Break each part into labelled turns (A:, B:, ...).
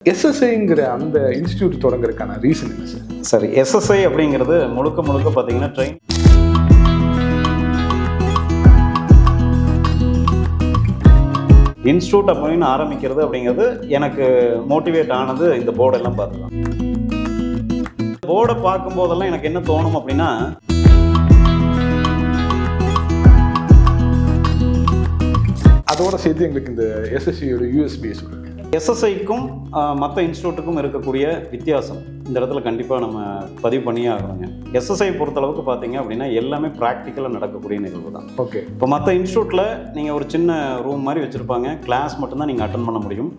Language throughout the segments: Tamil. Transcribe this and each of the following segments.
A: எஸ்எஸ்ஐங்கிற அந்த இன்ஸ்டியூட் தொடங்குறதுக்கான ரீசன் என்ன சார்?
B: சரி, எஸ்எஸ்ஐ அப்படிங்கிறது முழுக்க பார்த்தீங்கன்னா ட்ரெயின் இன்ஸ்டியூட் அப்படின்னு ஆரம்பிக்கிறது அப்படிங்கிறது எனக்கு மோட்டிவேட் ஆனது இந்த போர்டெல்லாம் பார்த்து தான். போர்டை பார்க்கும்போதெல்லாம் எனக்கு என்ன தோணும் அப்படின்னா,
A: அதோட சேர்த்து எங்களுக்கு இந்த எஸ்எஸ்சியோட யூஎஸ்பி சொல்லுங்க.
B: எஸ்எஸ்ஐக்கும் மற்ற இன்ஸ்டியூட்டுக்கும் இருக்கக்கூடிய வித்தியாசம் இந்த இடத்துல கண்டிப்பாக நம்ம பதிவு பண்ணியே ஆகணுங்க. எஸ்எஸ்ஐ பொறுத்தளவுக்கு பார்த்தீங்க அப்படின்னா எல்லாமே ப்ராக்டிக்கலாக நடக்கக்கூடிய நிகழ்வு தான்.
A: ஓகே.
B: இப்போ மற்ற இன்ஸ்டியூட்டில் நீங்கள் ஒரு சின்ன ரூம் மாதிரி வச்சுருப்பாங்க, கிளாஸ் மட்டும்தான் நீங்கள் அட்டன் பண்ண முடியும்.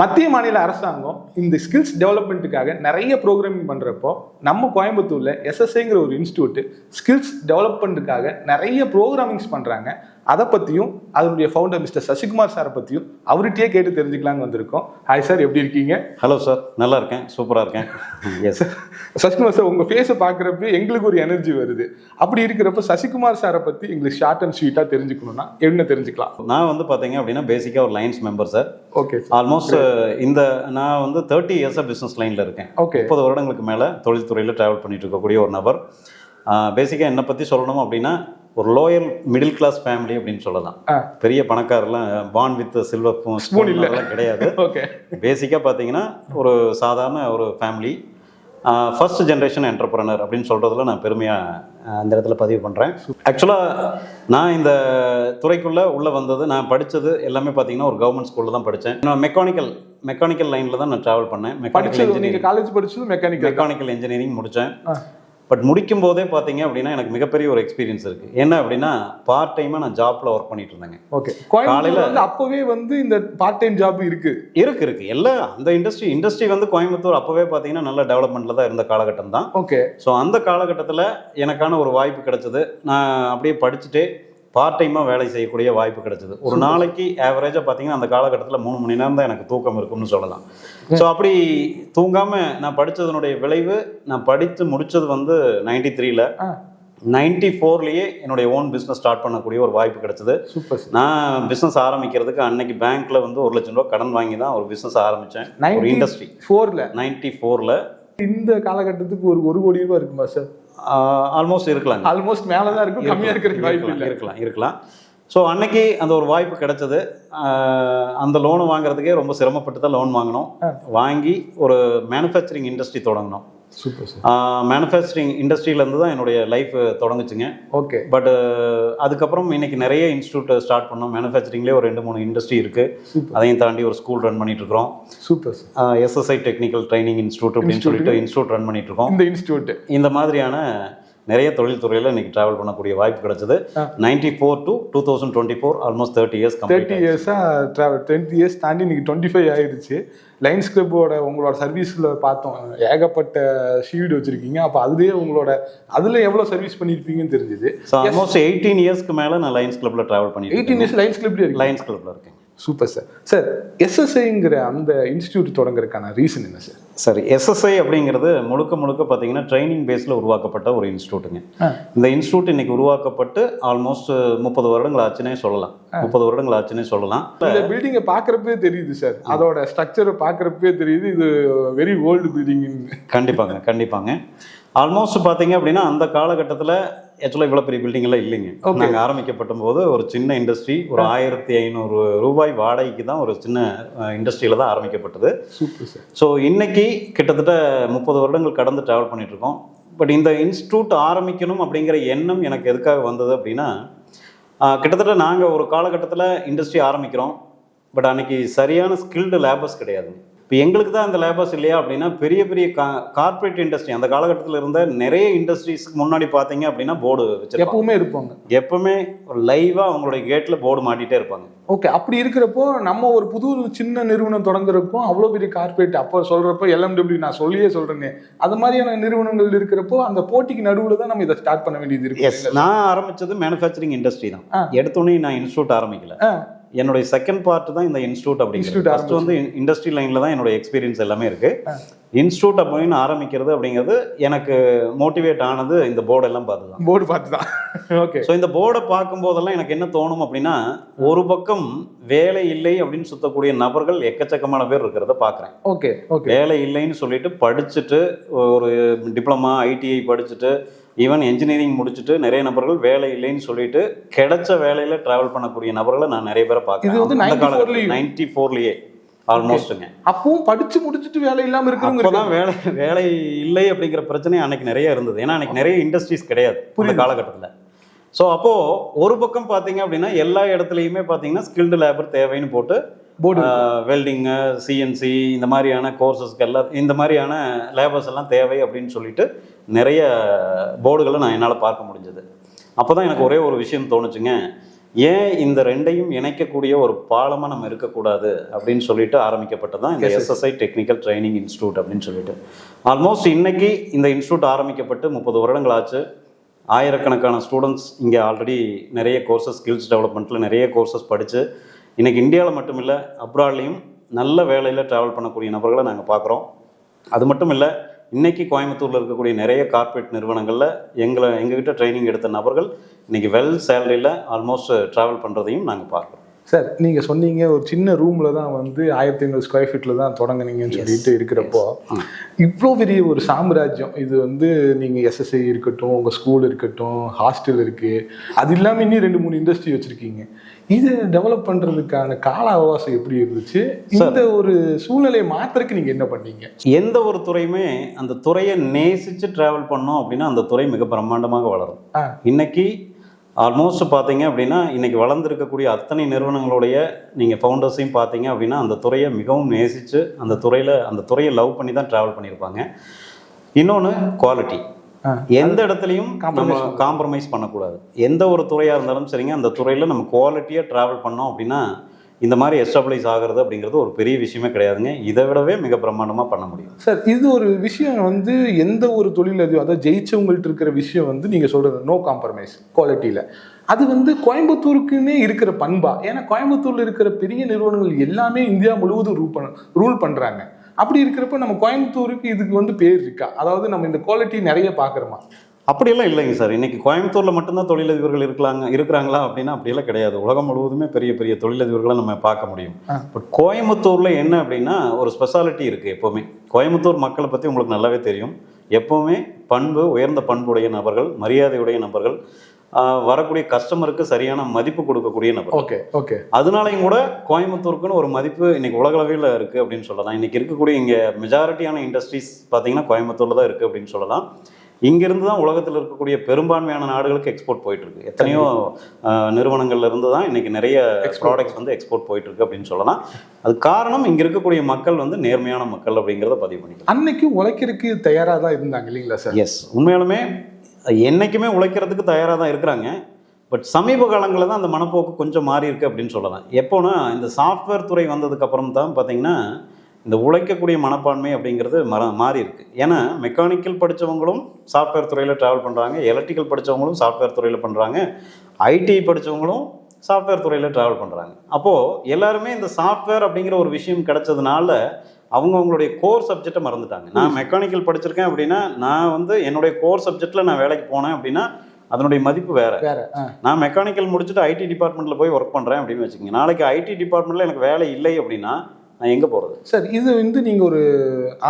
A: மத்திய மாநில அரசாங்கம் இந்த ஸ்கில்ஸ் டெவலப்மெண்ட்டுக்காக நிறைய ப்ரோக்ராமிங் பண்ணுறப்போ நம்ம கோயம்புத்தூரில் எஸ்எஸ்ஐங்கிற ஒரு இன்ஸ்டியூட் ஸ்கில்ஸ் டெவலப்மெண்ட்டுக்காக நிறைய ப்ரோக்ராமிங்ஸ் பண்ணுறாங்க. அதை பற்றியும் அதனுடைய ஃபவுண்டர் மிஸ்டர் சசிகுமார் சாரை பற்றியும் அவர்கிட்டயே கேட்டு தெரிஞ்சுக்கலான்னு வந்திருக்கோம். ஹாய் சார், எப்படி இருக்கீங்க?
B: ஹலோ சார், நல்லா இருக்கேன், சூப்பராக இருக்கேன். எஸ்
A: சசிகுமார் சார், உங்கள் ஃபேஸை பார்க்குறப்ப எங்களுக்கு ஒரு எனர்ஜி வருது. அப்படி இருக்கிறப்ப சசிகுமார் சாரை பற்றி எங்களுக்கு ஷார்ட் அண்ட் ஸ்வீட்டாக தெரிஞ்சுக்கணும்னா என்ன தெரிஞ்சுக்கலாம்?
B: நான் வந்து பார்த்தீங்க அப்படின்னா பேசிக்காக ஒரு lines member sir.
A: Okay.
B: Almost நான் வந்து 30 இயர்ஸாக பிஸ்னஸ் லைனில் இருக்கேன்.
A: ஓகே.
B: 30 வருடங்களுக்கு மேலே தொழில்துறையில் ட்ராவல் பண்ணிட்டு இருக்கக்கூடிய ஒரு நபர். பேசிக்காக என்னை பற்றி சொல்லணும் அப்படின்னா, ஒரு லோயல் மிடில் கிளாஸ் ஃபேமிலி அப்படின்னு சொல்லலாம். பெரிய பணக்காரெல்லாம் பார்ன் வித் சில்வர் ஸ்பூன் இல்லைலாம் கிடையாது.
A: ஓகே.
B: பேசிக்காக பார்த்தீங்கன்னா ஒரு சாதாரண ஒரு ஃபேமிலி, ஃபர்ஸ்ட் ஜென்ரேஷன் என்டர்பிரனர் அப்படின்னு சொல்கிறதுல நான் பெருமையாக அந்த இடத்துல பதிவு பண்ணுறேன். ஆக்சுவலாக நான் இந்த துறைக்குள்ளே உள்ளே வந்தது, நான் படித்தது எல்லாமே பார்த்தீங்கன்னா ஒரு கவர்மெண்ட் ஸ்கூலில் தான் படித்தேன். நான் மெக்கானிக்கல் லைனில் தான் நான் ட்ராவல் பண்ணேன்.
A: காலேஜ் படிச்சது
B: மெக்கானிக்கல் இன்ஜினியரிங் முடித்தேன். பட் முடிக்கும் போதே பார்த்தீங்க அப்படின்னா எனக்கு மிகப்பெரிய ஒரு எக்ஸ்பீரியன்ஸ் இருக்குது. என்ன அப்படின்னா, பார்ட் டைமாக நான் ஜாப்பில் ஒர்க் பண்ணிட்டு இருந்தேங்க.
A: ஓகே. காலையில் அப்போவே வந்து இந்த பார்ட் டைம் ஜாப் இருக்கு
B: எல்லாம் அந்த இண்டஸ்ட்ரி வந்து கோயம்புத்தூர் அப்போவே பார்த்தீங்கன்னா நல்ல டெவலப்மெண்ட்டில் தான் இருந்த காலகட்டம் தான்.
A: ஓகே.
B: ஸோ அந்த காலகட்டத்தில் எனக்கான ஒரு வாய்ப்பு கிடைச்சது. நான் அப்படியே படிச்சுட்டே பார்ட் டைமாக வேலை செய்யக்கூடிய வாய்ப்பு கிடைச்சது. ஒரு நாளைக்கு ஆவரேஜாக பார்த்தீங்கன்னா அந்த காலகட்டத்தில் 3 மணி நேரம் தான் எனக்கு தூக்கம் இருக்கும்னு சொல்லலாம். ஸோ அப்படி தூங்காமல் நான் படித்ததனுடைய விளைவு, நான் படித்து முடித்தது வந்து 93ல். 94லேயே என்னுடைய ஓன் பிஸ்னஸ் ஸ்டார்ட் பண்ணக்கூடிய ஒரு வாய்ப்பு கிடைச்சது.
A: சூப்பர்.
B: நான் பிஸ்னஸ் ஆரம்பிக்கிறதுக்கு அன்னைக்கு பேங்க்கில் வந்து 1 லட்சம் ரூபா கடன் வாங்கி தான் ஒரு பிஸ்னஸ் ஆரம்பித்தேன். ஒரு இண்டஸ்ட்ரி 94ல்.
A: இந்த காலகட்டத்துக்கு ஒரு 1 கோடி ரூபாய் இருக்குமா சார்?
B: ஆல்மோஸ்ட் இருக்கலாங்க.
A: ஆல்மோஸ்ட் மேலே தான் இருக்கும், கம்மியாக இருக்கிறதுக்கு வாய்ப்பு இல்லை.
B: இருக்கலாம். ஸோ அன்னைக்கு அந்த ஒரு வாய்ப்பு கிடைச்சது. அந்த லோனு வாங்குறதுக்கே ரொம்ப சிரமப்பட்டு தான் லோன் வாங்கினோம். வாங்கி ஒரு மேனுஃபேக்சரிங் இண்டஸ்ட்ரி தொடங்கினோம்.
A: Super sir.
B: மேனுஃபேக்சரிங் இண்டஸ்ட்ரியிலேருந்து தான் என்னுடைய லைஃப் தொடங்குச்சுங்க.
A: ஓகே.
B: பட் அதுக்கப்புறம் இன்னைக்கு நிறைய இன்ஸ்டியூட் ஸ்டார்ட் பண்ணோம். மேனுஃபேக்சரிங்லேயே ஒரு 2-3 இண்டஸ்ட்ரி இருக்குது. அதையும் தாண்டி ஒரு ஸ்கூல் ரன் பண்ணிட்டு இருக்கிறோம்.
A: Super sir.
B: SSI technical training institute அப்படின்னு சொல்லிட்டு இன்ஸ்டியூட் ரன் பண்ணிட்டு இருக்கோம்.
A: இந்த இன்ஸ்டியூட் இந்த
B: மாதிரியான நிறைய தொழில்துறையில் இன்னைக்கு ட்ராவல் பண்ணக்கூடிய வாய்ப்பு கிடைச்சது. 94 to 2024 ஆல்மோஸ்ட் 30 இயர்ஸ்.
A: 30 இயர்ஸாக ட்ராவல். 20 இயர்ஸ் தாண்டி இன்னைக்கு 25 ஆயிடுச்சு. லைன்ஸ் கிளப்போட உங்களோட சர்வீஸில் பார்த்தோம், ஏகப்பட்ட ஷீல்டு வச்சுருக்கீங்க. அப்போ அதுலேயே அதில் எவ்வளோ சர்வீஸ் பண்ணியிருப்பீங்கன்னு தெரிஞ்சுது.
B: ஸோ ஆல்மோஸ்ட் 18 இயர்ஸ்க்கு மேலே நான் லைன்ஸ் கிளப்பில் ட்ராவல் பண்ணி
A: 18 இயர்ஸ் லைன்ஸ் கிளப்பில் இருக்கேன். Super sir. சார், எஸ்எஸ்ஐங்கிற அந்த இன்ஸ்டியூட் தொடங்குறதுக்கான ரீசன் என்ன சார்?
B: சரி, எஸ்எஸ்ஐ அப்படிங்கிறது முழுக்க பார்த்தீங்கன்னா ட்ரைனிங் பேஸில் உருவாக்கப்பட்ட ஒரு இன்ஸ்டியூட்டுங்க. இந்த இன்ஸ்டியூட் இன்னைக்கு உருவாக்கப்பட்டு ஆல்மோஸ்ட் 30 வருடங்கள் ஆச்சுன்னே சொல்லலாம். 30 வருடங்கள் ஆச்சுன்னே சொல்லலாம்.
A: இந்த பில்டிங்கை பார்க்குறப்பே தெரியுது சார், அதோட ஸ்ட்ரக்சரை பார்க்குறப்பே தெரியுது இது வெரி ஓல்டு பில்டிங்.
B: கண்டிப்பாங்க. ஆல்மோஸ்ட் பார்த்தீங்க அப்படின்னா அந்த காலகட்டத்தில் ஆக்சுவலாக இவ்வளோ பெரிய பில்டிங்கெல்லாம் இல்லைங்க. நாங்கள் ஆரம்பிக்கப்பட்ட போது ஒரு சின்ன இண்டஸ்ட்ரி, ஒரு 1500 ரூபாய் வாடகைக்கு தான் ஒரு சின்ன இண்டஸ்ட்ரியில் தான் ஆரம்பிக்கப்பட்டது.
A: Super sir.
B: ஸோ இன்னைக்கு கிட்டத்தட்ட 30 வருடங்கள் கடந்து ட்ராவல் பண்ணிட்டு இருக்கோம். பட் இந்த இன்ஸ்டியூட் ஆரம்பிக்கணும் அப்படிங்கிற எண்ணம் எனக்கு எதுக்காக வந்தது அப்படின்னா, கிட்டத்தட்ட நாங்கள் ஒரு காலகட்டத்தில் இண்டஸ்ட்ரி ஆரம்பிக்கிறோம். பட் அன்னைக்கு சரியான ஸ்கில்டு லேபர்ஸ் கிடையாது. இப்போ எங்களுக்கு தான் அந்த லேபர்ஸ் இல்லையா அப்படின்னா, பெரிய கார்பரேட் இண்டஸ்ட்ரி அந்த காலகட்டத்தில் இருந்த நிறைய இண்டஸ்ட்ரீஸ்க்கு முன்னாடி பார்த்தீங்க அப்படின்னா போர்டு வச்சு
A: எப்பவுமே இருப்பாங்க.
B: எப்பவுமே லைவாக அவங்களுடைய கேட்டில் போர்டு மாட்டிகிட்டே இருப்பாங்க.
A: ஓகே. அப்படி இருக்கிறப்போ நம்ம ஒரு புது சின்ன நிறுவனம் தொடங்குறப்போ அவ்வளோ பெரிய கார்பரேட் அப்போ சொல்கிறப்போ LMW நான் சொல்கிறேனே, அது மாதிரியான நிறுவனங்கள் இருக்கிறப்போ அந்த போட்டிக்கு நடுவில் தான் நம்ம இதை ஸ்டார்ட் பண்ண வேண்டியது இருக்கு.
B: நான் ஆரம்பித்தது மேனுஃபேக்சரிங் இண்டஸ்ட்ரி தான். எடுத்தோடனே நான் இன்ஸ்டியூட் ஆரம்பிக்கல. என்னுடைய செகண்ட் பார்ட் தான் இந்த இன்ஸ்டியூட் அப்படிங்கிறது. ஃபர்ஸ்ட் வந்து இண்டஸ்ட்ரி லைனில் தான் என்னோட எக்ஸ்பீரியன்ஸ் எல்லாமே இருக்குது. இன்ஸ்டியூட் அப்படின்னு ஆரம்பிக்கிறது அப்படிங்கிறது எனக்கு மோட்டிவேட் ஆனது இந்த போர்டு எல்லாம் பார்த்து தான்.
A: போர்டு பார்த்து தான். ஓகே.
B: ஸோ இந்த போர்டை பார்க்கும்போதெல்லாம் எனக்கு என்ன தோணும் அப்படின்னா, ஒரு பக்கம் வேலை இல்லை அப்படின்னு சுத்தக்கூடிய நபர்கள் எக்கச்சக்கமான பேர் இருக்கிறத பார்க்குறேன்.
A: Okay okay.
B: வேலை இல்லைன்னு சொல்லிட்டு படிச்சுட்டு ஒரு டிப்ளமா ஐடிஐ படிச்சுட்டு ஈவன் என்ஜினியரிங் முடிச்சுட்டு நிறைய நபர்கள் வேலை இல்லைன்னு சொல்லிட்டு கிடைச்ச வேலையில டிராவல் பண்ணக்கூடிய நபர்களை நான் நிறைய பேரை பார்க்குறேன்.
A: இது வந்து
B: 94லயே ஆல்மோஸ்ட்டுங்க.
A: அப்பவும் படிச்சு முடிச்சுட்டு வேலை இல்லாம இருக்கிறவங்க
B: அப்பதான் வேலை இல்லை அப்படிங்கிற பிரச்சனை அன்னைக்கு நிறைய இருந்தது. ஏன்னா அன்னைக்கு நிறைய இண்டஸ்ட்ரீஸ் கிடையாது இந்த காலகட்டத்தில். ஸோ அப்போ ஒரு பக்கம் பார்த்தீங்க அப்படின்னா எல்லா இடத்துலையுமே பார்த்தீங்கன்னா ஸ்கில்டு லேபர் தேவைன்னு போட்டு போர்டு வெல்டிங்கு சிஎன்சி இந்த மாதிரியான கோர்சஸ்க்கு எல்லாம் இந்த மாதிரியான லேபர்ஸ் எல்லாம் தேவை அப்படின்னு சொல்லிட்டு நிறைய போர்டுகளை நான் என்னால் பார்க்க முடிஞ்சது. அப்போ தான் எனக்கு ஒரே ஒரு விஷயம் தோணுச்சுங்க, ஏன் இந்த ரெண்டையும் இணைக்கக்கூடிய ஒரு பாலமாக நம்ம இருக்கக்கூடாது அப்படின்னு சொல்லிட்டு ஆரம்பிக்கப்பட்டது தான் இந்த எஸ்எஸ்ஐ டெக்னிக்கல் ட்ரைனிங் இன்ஸ்டியூட் அப்படின்னு சொல்லிட்டு. ஆல்மோஸ்ட் இன்னைக்கு இந்த இன்ஸ்டியூட் ஆரம்பிக்கப்பட்டு 30 வருடங்கள் ஆச்சு. ஆயிரக்கணக்கான ஸ்டூடெண்ட்ஸ் இங்கே ஆல்ரெடி நிறைய கோர்சஸ் ஸ்கில்ஸ் டெவலப்மெண்ட்டில் நிறைய கோர்சஸ் படித்து இன்றைக்கி இந்தியாவில் மட்டும் இல்லை அப்ராட்லேயும் நல்ல வேலையில் ட்ராவல் பண்ணக்கூடிய நபர்களை நாங்கள் பார்க்குறோம். அது மட்டும் இல்லை, இன்றைக்கி கோயம்புத்தூரில் இருக்கக்கூடிய நிறைய கார்ப்பரேட் நிறுவனங்களில் எங்ககிட்ட ட்ரைனிங் எடுத்த நபர்கள் இன்றைக்கி வெல் சேலரியில் ஆல்மோஸ்ட் ட்ராவல் பண்ணுறதையும் நாங்கள் பார்க்குறோம்.
A: சார், நீங்கள் சொன்னீங்க ஒரு சின்ன ரூமில் தான் வந்து 1500 ஸ்கொயர் ஃபீட்டில் தான் தொடங்குனீங்கன்னு சொல்லிட்டு இருக்கிறப்போ இவ்வளோ பெரிய ஒரு சாம்ராஜ்யம் இது வந்து நீங்கள் எஸ்எஸ்ஐ இருக்கட்டும், உங்கள் ஸ்கூல் இருக்கட்டும், ஹாஸ்டல் இருக்குது, அது இல்லாமல் இன்னும் 2-3 இண்டஸ்ட்ரி வச்சுருக்கீங்க. இதை டெவலப் பண்ணுறதுக்கான கால அவகாசம் எப்படி இருந்துச்சு? இந்த ஒரு சூழ்நிலையை மாத்திரக்கு நீங்கள் என்ன பண்ணீங்க?
B: எந்த ஒரு துறையுமே அந்த துறையை நேசித்து ட்ராவல் பண்ணோம் அப்படின்னா அந்த துறை மிக பிரம்மாண்டமாக வளரும். இன்னைக்கு ஆல்மோஸ்ட் பார்த்தீங்க அப்படின்னா இன்றைக்கி வளர்ந்துருக்கக்கூடிய அத்தனை நிறுவனங்களுடைய நீங்கள் ஃபவுண்டர்ஸையும் பார்த்தீங்க அப்படின்னா அந்த துறையை மிகவும் நேசித்து அந்த துறையை லவ் பண்ணி தான் ட்ராவல் பண்ணியிருப்பாங்க. இன்னொன்று குவாலிட்டி. எந்த இடத்துலையும் நம்ம காம்ப்ரமைஸ் பண்ணக்கூடாது. எந்த ஒரு துறையாக இருந்தாலும் சரிங்க, அந்த துறையில் நம்ம குவாலிட்டியாக ட்ராவல் பண்ணோம் அப்படின்னா இந்த மாதிரி எஸ்டாப்ளைஸ் ஆகிறது அப்படிங்கிறது ஒரு பெரிய விஷயமே கிடையாதுங்க. இதை விடவே மிக பிரம்மாண்டமாக பண்ண முடியும்.
A: சார், இது ஒரு விஷயம் வந்து எந்த ஒரு தொழில் அதாவது ஜெயிச்சவங்கள்ட்ட இருக்கிற விஷயம் வந்து நீங்கள் சொல்கிறது நோ காம்ப்ரமைஸ் குவாலிட்டியில், அது வந்து கோயம்புத்தூருக்குன்னே இருக்கிற பண்பா? ஏன்னா கோயம்புத்தூரில் இருக்கிற பெரிய நிறுவனங்கள் எல்லாமே இந்தியா முழுவதும் ரூல் பண்ணுறாங்க. அப்படி இருக்கிறப்ப நம்ம கோயம்புத்தூருக்கு இதுக்கு வந்து பேர் இருக்கா? அதாவது நம்ம இந்த குவாலிட்டி நிறைய பார்க்குறோமா?
B: அப்படியெல்லாம் இல்லைங்க சார். இன்றைக்கி கோயம்புத்தூரில் மட்டும்தான் தொழிலதிபர்கள் இருக்கிறாங்களா அப்படின்னா அப்படியெல்லாம் கிடையாது. உலகம் முழுவதுமே பெரிய பெரிய தொழிலதிபர்களை நம்ம பார்க்க முடியும். பட் கோயம்புத்தூரில் என்ன அப்படின்னா ஒரு ஸ்பெஷாலிட்டி இருக்குது. எப்போவுமே கோயம்புத்தூர் மக்களை பற்றி உங்களுக்கு நல்லாவே தெரியும். எப்போவுமே பண்பு, உயர்ந்த பண்புடைய நபர்கள், மரியாதையுடைய நபர்கள், வரக்கூடிய கஸ்டமருக்கு சரியான மதிப்பு கொடுக்கக்கூடிய நபர்.
A: Okay okay.
B: அதனாலையும் கூட கோயம்புத்தூருக்குன்னு ஒரு மதிப்பு இன்னைக்கு உலகளவில் இருக்குது அப்படின்னு சொல்லலாம். இன்றைக்கி இருக்கக்கூடிய இங்கே மெஜாரிட்டியான இண்டஸ்ட்ரீஸ் பார்த்தீங்கன்னா கோயம்புத்தூரில் தான் இருக்குது அப்படின்னு சொல்லலாம். இங்கிருந்து தான் உலகத்தில் இருக்கக்கூடிய பெரும்பான்மையான நாடுகளுக்கு எக்ஸ்போர்ட் போயிட்டு இருக்கு. எத்தனையோ நிறுவனங்கள்ல இருந்து தான் இன்னைக்கு நிறைய ப்ராடக்ட்ஸ் வந்து எக்ஸ்போர்ட் போயிட்டு இருக்கு அப்படின்னு சொல்லலாம். அது காரணம் இங்க இருக்கக்கூடிய மக்கள் வந்து நேர்மையான மக்கள் அப்படிங்கிறத பதிவு பண்ணிக்கலாம்.
A: அன்னைக்கு உழைக்கிறதுக்கு தயாராக தான் இருந்தாங்க இல்லைங்களா சார்?
B: எஸ், உண்மையாலுமே என்னைக்குமே உழைக்கிறதுக்கு தயாராக தான் இருக்கிறாங்க. பட் சமீப காலங்களில் தான் அந்த மனப்போக்கு கொஞ்சம் மாறி இருக்கு அப்படின்னு சொல்லலாம். எப்போனா இந்த சாஃப்ட்வேர் துறை வந்ததுக்கு அப்புறம் தான் பார்த்தீங்கன்னா இந்த உழைக்கக்கூடிய மனப்பான்மை அப்படிங்கிறது மாறி இருக்கு. ஏன்னா மெக்கானிக்கல் படித்தவங்களும் சாஃப்ட்வேர் துறையில் ட்ராவல் பண்ணுறாங்க, எலக்ட்ரிக்கல் படித்தவங்களும் சாஃப்ட்வேர் துறையில் பண்ணுறாங்க, ஐடி படித்தவங்களும் சாஃப்ட்வேர் துறையில் ட்ராவல் பண்ணுறாங்க. அப்போது எல்லாருமே இந்த சாஃப்ட்வேர் அப்படிங்கிற ஒரு விஷயம் கிடைச்சதுனால அவங்களுடைய கோர் சப்ஜெக்டை மறந்துட்டாங்க. நான் மெக்கானிக்கல் படிச்சிருக்கேன் அப்படின்னா நான் வந்து என்னுடைய கோர் சப்ஜெக்டில் நான் வேலைக்கு போனேன் அப்படின்னா அதனுடைய மதிப்பு வேற. நான் மெக்கானிக்கல் முடிச்சுட்டு ஐடி டிபார்ட்மெண்ட்டில் போய் ஒர்க் பண்ணுறேன் அப்படின்னு வச்சுக்கோங்க. நாளைக்கு ஐடி டிபார்ட்மெண்ட்டில் எனக்கு வேலை இல்லை அப்படின்னா நான் எங்கே போகிறது?
A: சார், இது வந்து நீங்கள் ஒரு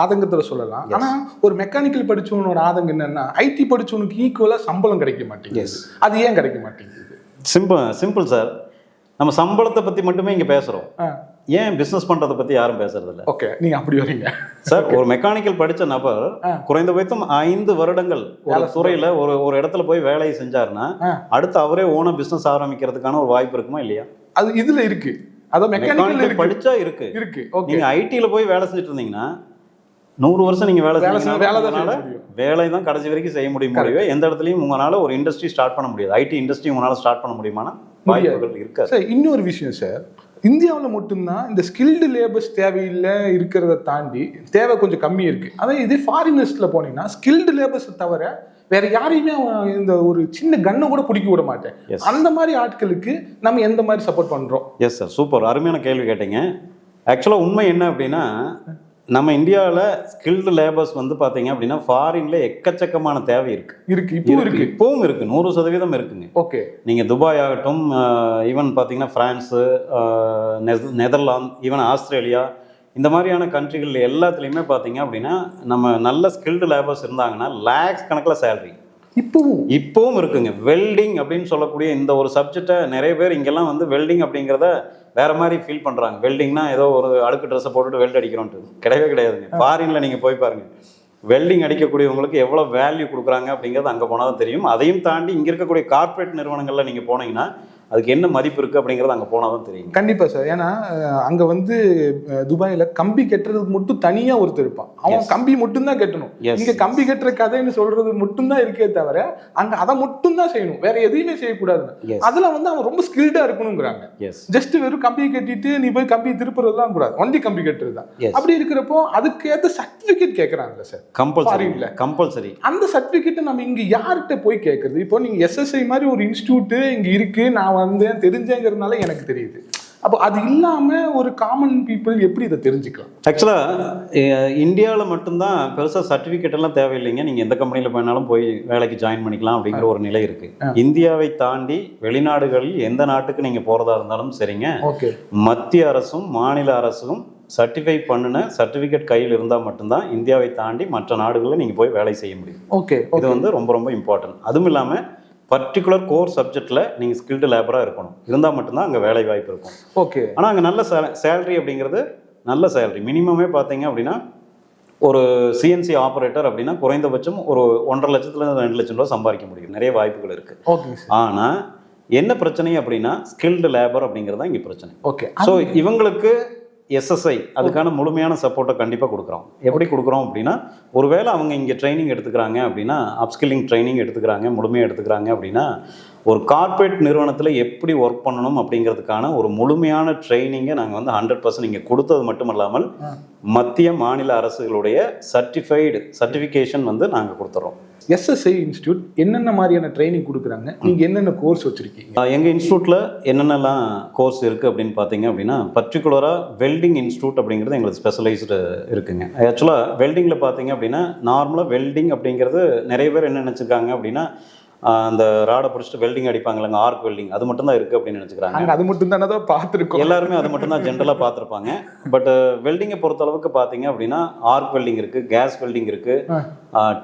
A: ஆதங்கத்தில் சொல்லலாம். ஆனால் ஒரு மெக்கானிக்கல் படித்தவனோட ஆதங்கம் என்னென்னா ஐடி படித்தவனுக்கு ஈக்குவலாக சம்பளம் கிடைக்க மாட்டேங்குது. அது ஏன் கிடைக்க மாட்டேங்குது?
B: Simple sir. நம்ம சம்பளத்தை பற்றி மட்டுமே இங்கே பேசுகிறோம். ஏன் பிஸ்னஸ் பண்ணுறதை பற்றி யாரும் பேசுறதில்ல.
A: ஓகே, நீங்கள் அப்படி வரீங்க
B: சார். ஒரு மெக்கானிக்கல் படித்த நபர் குறைந்தபட்சம் 5 வருடங்கள் ஒரு துறையில் ஒரு இடத்துல போய் வேலையை செஞ்சாருன்னா அடுத்து அவரே ஓன பிஸ்னஸ் ஆரம்பிக்கிறதுக்கான ஒரு வாய்ப்பு இருக்குமா இல்லையா?
A: அது இதில் இருக்குது. அதான் மெக்கானிக்கல்
B: படிச்சா இருக்கு. நீங்க ஐடில போய் வேலை செஞ்சுட்டு இருந்தீங்கன்னா 100 வருஷம் நீங்க வேலை தான் கடைசி வரைக்கும் செய்ய முடியும். எந்த இடத்துலயும் உங்களால ஒரு இண்டஸ்ட்ரி ஸ்டார்ட் பண்ண முடியாது. ஐடி இண்டஸ்ட்ரி உங்களால ஸ்டார்ட் பண்ண முடியுமானா வாய்ப்புகள் இருக்காது.
A: சார், இன்னொரு விஷயம் சார், இந்தியாவில் மட்டும்தான் இந்த ஸ்கில்டு லேபர்ஸ் தேவையில்லை இருக்கிறத தாண்டி தேவை கொஞ்சம் கம்மி இருக்கு. அதே இதே ஃபாரினர்ஸ்ல போனீங்கன்னா ஸ்கில்டு லேபர்ஸை தவிர வேற யாரையுமே இந்த ஒரு சின்ன கண்ணை கூட பிடிக்க விட மாட்டேன். அந்த மாதிரி ஆட்களுக்கு நம்ம எந்த மாதிரி சப்போர்ட் பண்றோம்?
B: எஸ் சார், சூப்பர், அருமையான கேள்வி கேட்டீங்க. ஆக்சுவலாக உண்மை என்ன அப்படின்னா, நம்ம இந்தியாவில் ஸ்கில்டு லேபர்ஸ் வந்து பார்த்தீங்க அப்படின்னா ஃபாரின்ல எக்கச்சக்கமான தேவை இருக்கு. இப்பவும் இருக்கு, 100% இருக்குங்க.
A: ஓகே,
B: நீங்கள் துபாய் ஆகட்டும், ஈவன் பார்த்தீங்கன்னா ஃப்ரான்ஸு, நெதர்லாந்து, ஈவன் ஆஸ்திரேலியா, இந்த மாதிரியான கண்ட்ரிகள் எல்லாத்துலேயுமே பார்த்தீங்க அப்படின்னா நம்ம நல்ல ஸ்கில்டு லேபர்ஸ் இருந்தாங்கன்னா லேக்ஸ் கணக்கில் சேலரி இப்பவும் இருக்குங்க. வெல்டிங் அப்படின்னு சொல்லக்கூடிய இந்த ஒரு சப்ஜெக்டை நிறைய பேர் இங்கெல்லாம் வந்து வெல்டிங் அப்படிங்கிறத வேற மாதிரி ஃபீல் பண்ணுறாங்க. வெல்டிங்னா ஏதோ ஒரு அடுக்கு ட்ரெஸ்ஸை போட்டுட்டு வெல்ட் அடிக்கிறோன்ட்டு கிடையவே கிடையாதுங்க. ஃபாரினில் நீங்கள் போய் பாருங்கள், வெல்டிங் அடிக்கக்கூடியவங்களுக்கு எவ்வளோ வேல்யூ கொடுக்குறாங்க அப்படிங்கிறது அங்கே போனால் தான் தெரியும். அதையும் தாண்டி இங்கே இருக்கக்கூடிய கார்ப்பரேட் நிறுவனங்களில் நீங்கள் போனீங்கன்னா அதுக்கு என்ன மதிப்பு இருக்குது அப்படிங்கிறது அங்கே போனால் தான் தெரியும்.
A: கண்டிப்பாக சார். ஏன்னா அங்கே வந்து துபாயில் கம்பி கட்டுறதுக்கு மட்டும் தனியாக ஒருத்தர் இருப்பான். அவன் கம்பி மட்டும்தான் கட்டணும். இங்கே கம்பி கட்டுற கதைன்னு சொல்றது மட்டும்தான் இருக்கே தவிர அங்கே அதை மட்டும்தான் செய்யணும், வேற எதையுமே செய்யக்கூடாது. அதில் வந்து அவன் ரொம்ப ஸ்கில்டாக இருக்கணுங்கிறாங்க. ஜஸ்ட் வெறும் கம்பியை கட்டிட்டு நீ போய் கம்பி திருப்புறதுலாம் கூடாது, ஒன்லி கம்பி கட்டுறது தான். அப்படி இருக்கிறப்போ அதுக்கு ஏற்ற சர்டிஃபிகேட் கேட்குறாங்க சார்,
B: கம்பல்சரி.
A: அந்த சர்டிஃபிகேட்டை நம்ம இங்கே யார்கிட்ட போய் கேட்கறது? இப்போ நீங்கள் எஸ்எஸ்ஐ மாதிரி ஒரு இன்ஸ்டியூட்டு இங்கே இருக்கு, நான் வந்து தெரிஞ்சேங்கிறதுனால எனக்கு தெரியுது. அப்போ அது இல்லாம ஒரு காமன் பீப்புள் எப்படி இதை தெரிஞ்சுக்கலாம்?
B: ஆக்சுவலா இந்தியாவில் மட்டும்தான் பெருசாக சர்டிஃபிகேட் எல்லாம் தேவையில்லைங்க. நீங்க எந்த கம்பெனியில் போனாலும் போய் வேலைக்கு ஜாயின் பண்ணிக்கலாம் அப்படிங்கிற ஒரு நிலை இருக்கு. இந்தியாவை தாண்டி வெளிநாடுகளில் எந்த நாட்டுக்கு நீங்க போறதா இருந்தாலும் சரிங்க, மத்திய அரசும் மாநில அரசும் சர்டிஃபை பண்ணின சர்டிஃபிகேட் கையில் இருந்தால் மட்டும்தான் இந்தியாவை தாண்டி மற்ற நாடுகளில் நீங்கள் போய் வேலை செய்ய முடியும். இது வந்து ரொம்ப ரொம்ப இம்பார்ட்டன்ட். அதுவும் இல்லாமல் பர்டிகுலர் கோர் சப்ஜெக்டில் நீங்கள் ஸ்கில்டு லேபராக இருக்கணும், இருந்தால் மட்டும்தான் அங்கே வேலை வாய்ப்பு இருக்கும். ஆனால் அங்கே நல்ல சேலரி அப்படிங்கிறது, நல்ல சேலரி மினிமமே பார்த்தீங்க அப்படின்னா ஒரு சிஎன்சி ஆப்ரேட்டர் அப்படின்னா குறைந்தபட்சம் ஒரு 1.5 லட்சத்துலேருந்து 2 லட்சம் ரூபா சம்பாதிக்க முடியும். நிறைய வாய்ப்புகள் இருக்குது. ஆனால் என்ன பிரச்சனை அப்படின்னா ஸ்கில்டு லேபர் அப்படிங்கிறது தான் இங்கே பிரச்சனை. ஸோ இவங்களுக்கு எஸ்எஸ்ஐ அதுக்கான முழுமையான சப்போர்ட்டை கண்டிப்பாக கொடுக்குறோம். எப்படி கொடுக்குறோம் அப்படின்னா, ஒருவேளை அவங்க இங்கே ட்ரைனிங் எடுத்துக்கிறாங்க அப்படின்னா, அப்ஸ்கில்லிங் ட்ரைனிங் எடுத்துக்கிறாங்க, முழுமையாக எடுத்துக்கிறாங்க அப்படின்னா, ஒரு கார்ப்பரேட் நிறுவனத்தில் எப்படி ஒர்க் பண்ணணும் அப்படிங்கிறதுக்கான ஒரு முழுமையான ட்ரைனிங்கை நாங்கள் வந்து 100% இங்கே கொடுத்தது மட்டும் இல்லாமல் மத்திய மாநில அரசுகளுடைய சர்டிஃபிகேஷன் வந்து நாங்கள் கொடுத்துறோம்.
A: எஸ்எஸ்ஐ இன்ஸ்டியூட் என்னென்ன மாதிரியான ட்ரைனிங் கொடுக்குறாங்க? நீங்கள் என்னென்ன கோர்ஸ் வச்சுருக்கீங்க?
B: எங்கள் இன்ஸ்டியூட்டில் என்னென்னலாம் கோர்ஸ் இருக்குது அப்படின்னு பார்த்தீங்க அப்படின்னா, பர்டிகுலராக வெல்டிங் இன்ஸ்டியூட் அப்படிங்கிறது எங்களுக்கு ஸ்பெஷலைஸ்டு இருக்குங்க. ஆக்சுவலாக வெல்டிங்கில் பார்த்தீங்க அப்படின்னா, நார்மலாக வெல்டிங் அப்படிங்கிறது நிறைய பேர் என்ன நினச்சிருக்காங்க அப்படின்னா, அந்த ராடை பிடிச்சிட்டு வெல்டிங் அடிப்பாங்களேங்க, ஆர்க் வெல்டிங், அது மட்டும் தான் இருக்குது அப்படின்னு நினச்சிக்கிறாங்க.
A: அது மட்டும் தானே தான் பார்த்துருக்கோம்,
B: எல்லாருமே அது மட்டும் தான் ஜென்ரலாக பார்த்துருப்பாங்க. பட் வெல்டிங்கை பொறுத்தளவுக்கு பார்த்தீங்க அப்படின்னா ஆர்க் வெல்டிங் இருக்குது, கேஸ் வெல்டிங் இருக்குது,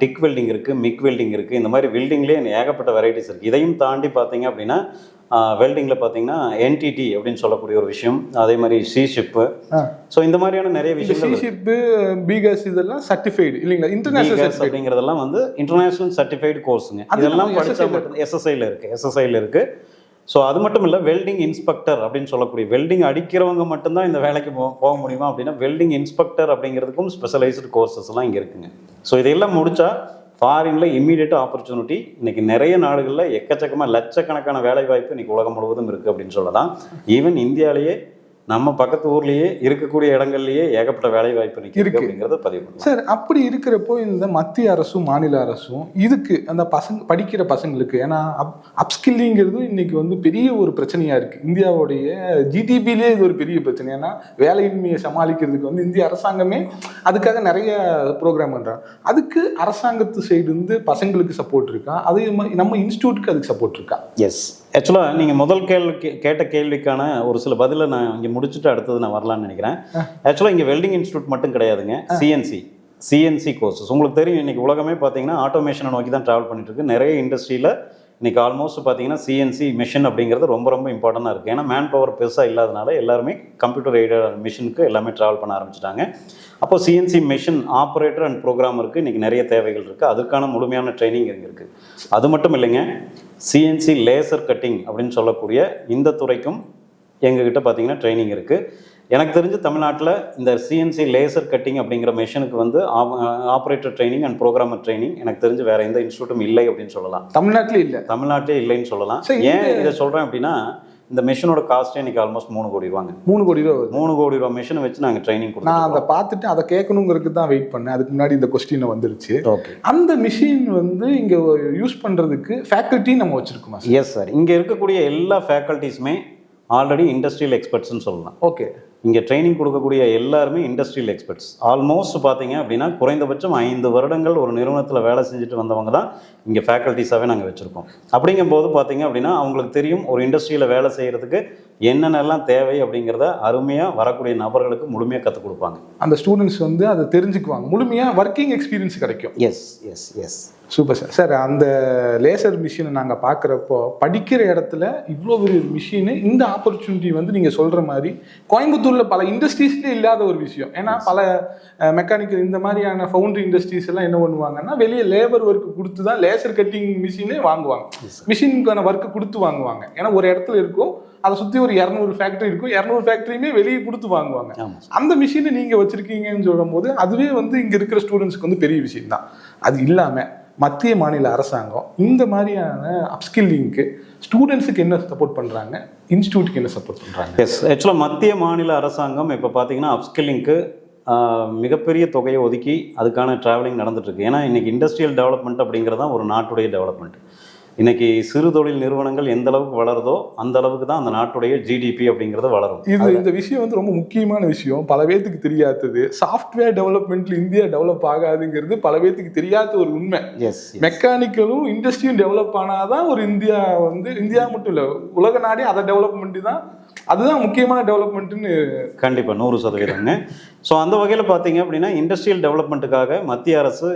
B: டிக் வெல்டிங் இருக்குது, மிக் வெல்டிங் இருக்குது. இந்த மாதிரி வெல்டிங்லேயே ஏகப்பட்ட வெரைட்டிஸ் இருக்குது. இதையும் தாண்டி பார்த்தீங்க அப்படின்னா வெல்டிங்கில் பார்த்தீங்கன்னா என்டிடி அப்படின்னு சொல்லக்கூடிய ஒரு விஷயம், அதே மாதிரி சி ஷிப்பு. ஸோ இந்த மாதிரியான நிறைய விஷயங்கள்,
A: சி ஷிப்பு, பிகஸ், இதெல்லாம் சர்டிஃபைடு இல்லைங்களா? இன்டர்நேஷனல்
B: அப்படிங்கிறதெல்லாம் வந்து இன்டர்நேஷனல் சர்டிஃபைடு கோர்ஸுங்க. இதெல்லாம் படித்தா மட்டும் எஸ்எஸ்ஐயில் இருக்குது. ஸோ அது மட்டும் இல்லை, வெல்டிங் இன்ஸ்பெக்டர் அப்படின்னு சொல்லக்கூடிய, வெல்டிங் அடிக்கிறவங்க மட்டும்தான் இந்த வேலைக்கு போக முடியுமா அப்படின்னா, வெல்டிங் இன்ஸ்பெக்டர் அப்படிங்கிறதுக்கும் ஸ்பெஷலைஸ்டு கோர்சஸ்லாம் இங்கே இருக்குங்க. ஸோ இதெல்லாம் முடித்தா ஃபாரினில் இம்மீடியட் ஆப்பர்ச்சுனிட்டி இன்னைக்கு நிறைய நாடுகளில் எக்கச்சக்கமாக லட்சக்கணக்கான வேலை வாய்ப்பு இன்னைக்கு உலகம் முழுவதும் இருக்குது அப்படின்னு சொல்லலாம். ஈவன் இந்தியாவிலேயே நம்ம பக்கத்து ஊர்லேயே இருக்கக்கூடிய இடங்கள்லேயே ஏகப்பட்ட வேலை வாய்ப்பு இருக்கு அப்படிங்கிறத பதிவு பண்ணுவோம்
A: சார். அப்படி இருக்கிறப்போ இந்த மத்திய அரசும் மாநில அரசும் இதுக்கு அந்த படிக்கிற பசங்களுக்கு, ஏன்னா அப்ஸ்கில்லிங்கிறது இன்னைக்கு வந்து பெரிய ஒரு பிரச்சனையாக இருக்குது. இந்தியாவுடைய ஜிடிபிலே இது ஒரு பெரிய பிரச்சனை. ஏன்னா வேலையின்மையை சமாளிக்கிறதுக்கு வந்து இந்திய அரசாங்கமே அதுக்காக நிறைய ப்ரோக்ராம் பண்ணுறாங்க. அதுக்கு அரசாங்கத்து சைடு இருந்து பசங்களுக்கு சப்போர்ட் இருக்கா? அதே மாதிரி நம்ம இன்ஸ்டியூட்டுக்கு அதுக்கு சப்போர்ட் இருக்கா?
B: எஸ், ஆக்சுவலாக நீங்கள் முதல் கேட்ட கேள்விக்கான ஒரு சில பதிலை நான் இங்கே முடிச்சுட்டு அடுத்தது நான் வரலான்னு நினைக்கிறேன். ஆக்சுவலாக இங்கே வெல்டிங் இன்ஸ்டியூட் மட்டும் கிடையாதுங்க, சிஎன்சி கோர்சஸ். உங்களுக்கு தெரியும், இன்றைக்கி உலகமே பார்த்தீங்கன்னா ஆட்டோமேஷனை நோக்கி தான் ட்ராவல் பண்ணிட்டு இருக்கு. நிறைய இண்டஸ்ட்ரியில் இன்றைக்கி ஆல்மோஸ்ட் பார்த்தீங்கன்னா சிஎன்சி மிஷின் அப்படிங்கிறது ரொம்ப ரொம்ப இம்பார்ட்டண்ட்டாக இருக்குது. ஏன்னா மேன் பவர் பெருசாக இல்லாதனால எல்லாருமே கம்ப்யூட்டர் எய்டட் மிஷினுக்கு எல்லாமே ட்ராவல் பண்ண ஆரம்பிச்சிட்டாங்க. அப்போ சிஎன்சி மிஷின் ஆப்ரேட்டர் அண்ட் ப்ரோக்ராமருக்கு இன்றைக்கி நிறைய தேவைகள் இருக்குது. அதுக்கான முழுமையான ட்ரைனிங் இங்கே இருக்குது. அது மட்டும் இல்லைங்க, சிஎன்சி லேசர் கட்டிங் அப்படின்னு சொல்லக்கூடிய இந்த துறைக்கும் எங்ககிட்ட பார்த்தீங்கன்னா ட்ரைனிங் இருக்குது. எனக்கு தெரிஞ்சு தமிழ்நாட்டில் இந்த சிஎன்சி லேசர் கட்டிங் அப்படிங்கிற மிஷினுக்கு வந்து operator training and programmer training எனக்கு தெரிஞ்சு வேற எந்த இன்ஸ்டியூட்டும் இல்லை அப்படின்னு சொல்லலாம்.
A: தமிழ்நாட்டிலே இல்லைன்னு
B: சொல்லலாம். ஏன் இதை சொல்கிறேன் அப்படின்னா, இந்த மிஷினோட காஸ்ட்டே இன்னைக்கு ஆல்மோஸ்ட் 3 கோடி ரூபாங்க.
A: 3 கோடி ரூபா வருது.
B: 3 கோடி ரூபா மிஷினை வச்சு நாங்கள் ட்ரைனிங்
A: நான்
B: கொடுத்தோம்.
A: அதை பார்த்துட்டு அதை கேட்கணுங்கிறதுக்கு தான் வெயிட் பண்ணேன். அதுக்கு முன்னாடி இந்த கொஸ்டின் வந்துருச்சு.
B: ஓகே.
A: அந்த மிஷின் வந்து இங்க யூஸ் பண்றதுக்கு ஃபேக்கல்ட்டி நம்ம வச்சிருக்கோமா?
B: Yes sir. இங்கே இருக்கக்கூடிய எல்லா ஃபேக்கல்ட்டிஸுமே ஆல்ரெடி இண்டஸ்ட்ரியல் எக்ஸ்பர்ட்ஸ்னு சொல்லலாம்.
A: ஓகே.
B: இங்கே ட்ரைனிங் கொடுக்கக்கூடிய எல்லாருமே இண்டஸ்ட்ரியல் எக்ஸ்பர்ட்ஸ். ஆல்மோஸ்ட் பார்த்தீங்க அப்படின்னா குறைந்தபட்சம் 5 வருடங்கள் ஒரு நிறுவனத்தில் வேலை செஞ்சுட்டு வந்தவங்க தான் இங்கே ஃபேக்கல்ட்டிஸாகவே நாங்கள் வச்சுருக்கோம். அப்படிங்கும்போது பார்த்தீங்க அப்படின்னா அவங்களுக்கு தெரியும் ஒரு இண்டஸ்ட்ரியில் வேலை செய்கிறதுக்கு என்னென்னலாம் தேவை அப்படிங்கிறத அருமையாக வரக்கூடிய நபர்களுக்கு முழுமையாக கற்றுக் கொடுப்பாங்க.
A: அந்த ஸ்டூடெண்ட்ஸ் வந்து அதை தெரிஞ்சுக்குவாங்க, முழுமையாக ஒர்க்கிங் எக்ஸ்பீரியன்ஸ் கிடைக்கும்.
B: Yes yes yes.
A: Super sir. Sir, அந்த லேசர் மிஷினை நாங்கள் பார்க்குறப்போ படிக்கிற இடத்துல இவ்வளோ பெரிய மிஷினு, இந்த ஆப்பர்ச்சுனிட்டி வந்து நீங்கள் சொல்கிற மாதிரி கோயம்புத்தூரில் பல இண்டஸ்ட்ரீஸ்லேயே இல்லாத ஒரு விஷயம். ஏன்னா பல மெக்கானிக்கல் இந்த மாதிரியான ஃபவுண்டரி இண்டஸ்ட்ரீஸ் எல்லாம் என்ன பண்ணுவாங்கன்னா வெளியே லேபர் ஒர்க்கு கொடுத்து தான் லேசர் கட்டிங் மிஷினே வாங்குவாங்க. மிஷினுக்கான ஒர்க்கு கொடுத்து வாங்குவாங்க. ஏன்னா ஒரு இடத்துல இருக்கும், அதை சுற்றி ஒரு 200 ஃபேக்ட்ரி இருக்கும், 200 ஃபேக்ட்ரியுமே வெளியே கொடுத்து வாங்குவாங்க. அந்த மிஷினை நீங்கள் வச்சுருக்கீங்கன்னு சொல்லும் போது அதுவே வந்து இங்கே இருக்கிற ஸ்டூடெண்ட்ஸ்க்கு வந்து பெரிய விஷயம் தான். அது இல்லாமல் மத்திய மாநில அரசாங்கம் இந்த மாதிரியான அப்ஸ்கில்லிங்க்கு ஸ்டூடெண்ட்ஸுக்கு என்ன சப்போர்ட் பண்ணுறாங்க, இன்ஸ்டியூட்டுக்கு என்ன சப்போர்ட் பண்ணுறாங்க?
B: எஸ், ஆக்சுவலாக மத்திய மாநில அரசாங்கம் இப்போ பார்த்தீங்கன்னா அப்ஸ்கில்லிங்க்கு மிகப்பெரிய தொகையை ஒதுக்கி அதுக்கான ட்ராவலிங் நடந்துட்டுருக்கு. ஏன்னா இன்றைக்கி இண்டஸ்ட்ரியல் டெவலப்மெண்ட் அப்படிங்கிறது தான் ஒரு நாட்டுடைய டெவலப்மெண்ட். இன்றைக்கி சிறு தொழில் நிறுவனங்கள் எந்த அளவுக்கு வளருதோ அந்த அளவுக்கு தான் அந்த நாட்டுடைய ஜிடிபி அப்படிங்கிறது வளரும்.
A: இந்த விஷயம் வந்து ரொம்ப முக்கியமான விஷயம், பல பேத்துக்கு தெரியாதது. சாஃப்ட்வேர் டெவலப்மெண்ட்ல இந்தியா டெவலப் ஆகாதுங்கிறது பல பேத்துக்கு தெரியாத ஒரு உண்மை.
B: எஸ்,
A: மெக்கானிக்கலும் இண்டஸ்ட்ரியும் டெவலப் ஆனாதான் ஒரு இந்தியா வந்து, இந்தியா மட்டும் இல்லை உலக நாடே அதை டெவலப்மெண்ட் தான், அதுதான் முக்கியமான டெவலப்மெண்ட்டுன்னு.
B: கண்டிப்பாக 100%ங்க. ஸோ அந்த வகையில் பார்த்தீங்க அப்படின்னா இண்டஸ்ட்ரியல் டெவலப்மெண்ட்டுக்காக மத்திய அரசு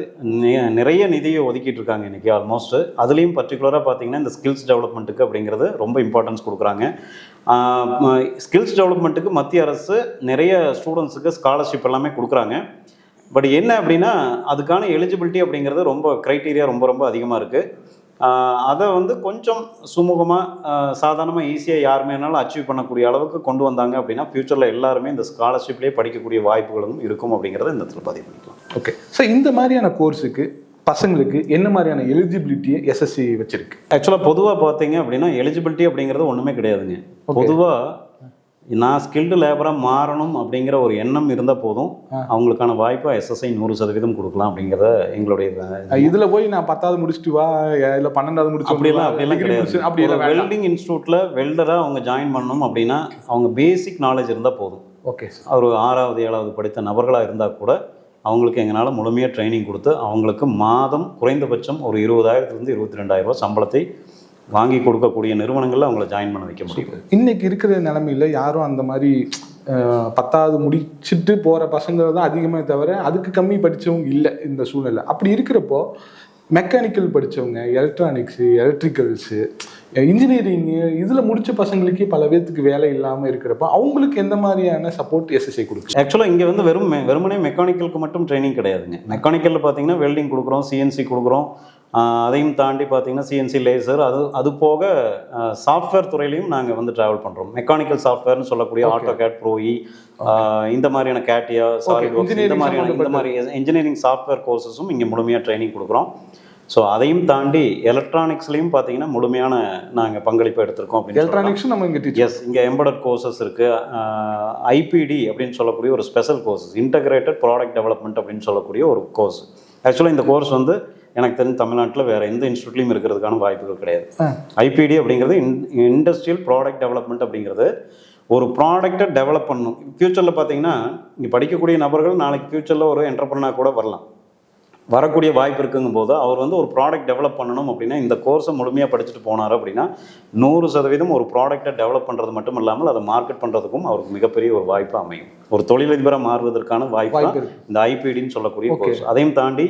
B: நிறைய நிதியை ஒதுக்கிட்டு இருக்காங்க இன்றைக்கி ஆல்மோஸ்ட். அதுலேயும் பர்டிகுலராக பார்த்தீங்கன்னா இந்த ஸ்கில்ஸ் டெவலப்மெண்ட்டுக்கு அப்படிங்கிறது ரொம்ப இம்பார்ட்டன்ஸ் கொடுக்குறாங்க. ஸ்கில்ஸ் டெவலப்மெண்ட்டுக்கு மத்திய அரசு நிறைய ஸ்டூடெண்ட்ஸுக்கு ஸ்காலர்ஷிப் எல்லாமே கொடுக்குறாங்க. பட் என்ன அப்படின்னா அதுக்கான எலிஜிபிலிட்டி அப்படிங்கிறது ரொம்ப க்ரைட்டீரியா ரொம்ப ரொம்ப அதிகமாக இருக்குது. அதை வந்து கொஞ்சம் சுமூகமாக சாதாரணமாக ஈஸியாக யாருமேனாலும் அச்சீவ் பண்ணக்கூடிய அளவுக்கு கொண்டு வந்தாங்க அப்படின்னா ஃப்யூச்சரில் எல்லாருமே இந்த ஸ்காலர்ஷிப்லேயே படிக்கக்கூடிய வாய்ப்புகளும் இருக்கும் அப்படிங்கிறத இந்த இடத்துல பதிவு பண்ணிக்கலாம்.
A: ஓகே. ஸோ இந்த மாதிரியான கோர்ஸுக்கு பசங்களுக்கு என்ன மாதிரியான எலிஜிபிலிட்டியை எஸ்எஸ்சி வச்சிருக்கு?
B: ஆக்சுவலாக பொதுவாக பார்த்தீங்க அப்படின்னா எலிஜிபிலிட்டி அப்படிங்கிறது ஒன்றுமே கிடையாதுங்க. பொதுவாக நான் ஸ்கில்டு லேபராக மாறணும் அப்படிங்கிற ஒரு எண்ணம் இருந்தால் போதும், அவங்களுக்கான வாய்ப்பை எஸ்எஸ்ஐ 100% கொடுக்கலாம் அப்படிங்கிறத எங்களுடைய.
A: இதில் போய் நான் 10வது முடிச்சுட்டு வா, இல்லை 12வது முடிச்சு
B: அப்படிலாம் கிடையாது. அப்படி இல்லை, வெல்டிங் இன்ஸ்டியூட்டில் வெல்டராக அவங்க ஜாயின் பண்ணணும் அப்படின்னா அவங்க பேசிக் நாலேஜ் இருந்தால் போதும்.
A: ஓகே.
B: ஒரு 6வது 7வது படித்த நபர்களாக இருந்தால் கூட அவங்களுக்கு எங்களால் முழுமையாக ட்ரைனிங் கொடுத்து அவங்களுக்கு மாதம் குறைந்தபட்சம் ஒரு 20,000 22,000 சம்பளத்தை வாங்கி கொடுக்கக்கூடிய நிறுவனங்களில் அவங்கள ஜாயின் பண்ண வைக்க முடியும்.
A: இன்னைக்கு இருக்கிற நிலைமையில் யாரும் அந்த மாதிரி 10வது முடிச்சுட்டு போகிற பசங்க தான் அதிகமாக தவிர அதுக்கு கம்மி படித்தவங்க இல்லை இந்த சூழ்நிலை. அப்படி இருக்கிறப்போ மெக்கானிக்கல் படித்தவங்க, எலக்ட்ரானிக்ஸு, எலக்ட்ரிக்கல்ஸு, இன்ஜினியரிங்கு இதில் முடித்த பசங்களுக்கே பல பேர்த்துக்கு வேலை இல்லாமல் இருக்கிறப்ப அவங்களுக்கு எந்த மாதிரியான சப்போர்ட் எஸ்எஸ்ஐ கொடுக்குது?
B: ஆக்சுவலாக இங்கே வந்து வெறுமனே மெக்கானிக்கலுக்கு மட்டும் ட்ரைனிங் கிடையாதுங்க. மெக்கானிக்கலில் பார்த்தீங்கன்னா வெல்டிங் கொடுக்குறோம், சிஎன்சி கொடுக்குறோம். அதையும் தாண்டி பார்த்தீங்கன்னா சிஎன்சி லேசர், அது போக சாஃப்ட்வேர் துறையிலையும் நாங்கள் வந்து ட்ராவல் பண்ணுறோம். மெக்கானிக்கல் சாஃப்ட்வேர்னு சொல்லக்கூடிய ஆட்டோகேட், ப்ரோஇ, இந்த மாதிரியான கேட்டியா, சாலிட்வொர்க்ஸ், இந்த மாதிரி இன்ஜினியரிங் சாஃப்ட்வேர் கோர்சஸும் இங்கே முழுமையாக ட்ரைனிங் கொடுக்குறோம். ஸோ அதையும் தாண்டி எலக்ட்ரானிக்ஸ்லையும் பார்த்தீங்கன்னா முழுமையான நாங்கள் பங்களிப்பு எடுத்திருக்கோம் அப்படின்னு.
A: எலக்ட்ரானிக்ஸும் நம்ம இங்கே
B: எஸ், இங்கே எம்பெடட் கோர்சஸ் இருக்குது. ஐபிடி அப்படின்னு சொல்லக்கூடிய ஒரு special courses, integrated product development அப்படின்னு சொல்லக்கூடிய ஒரு கோர்ஸ். ஆக்சுவலாக இந்த கோர்ஸ் வந்து எனக்கு தெரிஞ்ச தமிழ்நாட்டில் வேறு எந்த இன்ஸ்டியூட்லையும் இருக்கிறதுக்கான வாய்ப்புகள் கிடையாது. ஐபிடி அப்படிங்கிறது இண்டஸ்ட்ரியல் ப்ராடக்ட் டெவலப்மெண்ட் அப்படிங்கிறது ஒரு ப்ராடக்டை டெவலப் பண்ணணும். ஃப்யூச்சரில் பார்த்தீங்கன்னா இங்கே படிக்கக்கூடிய நபர்கள் நாளைக்கு ஃப்யூச்சரில் ஒரு என்டர்பிரனர் கூட வரக்கூடிய வாய்ப்பு இருக்குங்கும் போது அவர் வந்து ஒரு ப்ராடக்ட் டெவலப் பண்ணணும் அப்படின்னா இந்த கோர்ஸை முழுமையாக படிச்சுட்டு போனார் அப்படின்னா 100% ஒரு ப்ராடக்டை டெவலப் பண்ணுறது மட்டும் இல்லாமல் அதை மார்க்கெட் பண்ணுறதுக்கும் அவருக்கு மிகப்பெரிய ஒரு வாய்ப்பு அமையும். ஒரு தொழிலதிபராக மாறுவதற்கான வாய்ப்பு இந்த ஐபிடின்னு சொல்லக்கூடிய கோர்ஸ். அதையும் தாண்டி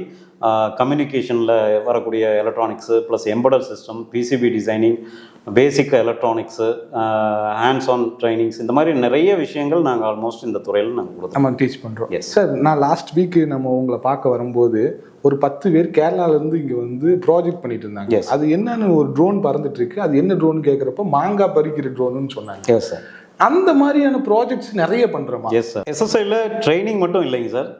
B: கம்யூனிகேஷனில் வரக்கூடிய electronics plus embedded system, PCB designing, basic electronics, hands on trainings, இந்த மாதிரி நிறைய விஷயங்கள் நாங்கள் ஆல்மோஸ்ட் இந்த துறையில் நாங்கள் கொடுத்தோம்,
A: நம்ம டீச் பண்ணுறோம். சார், நான் லாஸ்ட் வீக் நம்ம உங்களை பார்க்க வரும்போது ஒரு 10 பேர் கேரளாலேருந்து இங்கே வந்து ப்ராஜெக்ட் பண்ணிட்டு இருந்தாங்க. அது என்னன்னு ஒரு ட்ரோன் பறந்துட்டு இருக்கு, அது என்ன ட்ரோன் கேட்குறப்ப மாங்காய் பறிக்கிற ட்ரோனுன்னு சொன்னாங்க.
B: Yes sir.
A: அந்த மாதிரியான ப்ராஜெக்ட்ஸ் நிறைய பண்ணுறோமா?
B: Yes sir. எஸ்எஸ்ஐயில் ட்ரைனிங் மட்டும் இல்லைங்க சார்,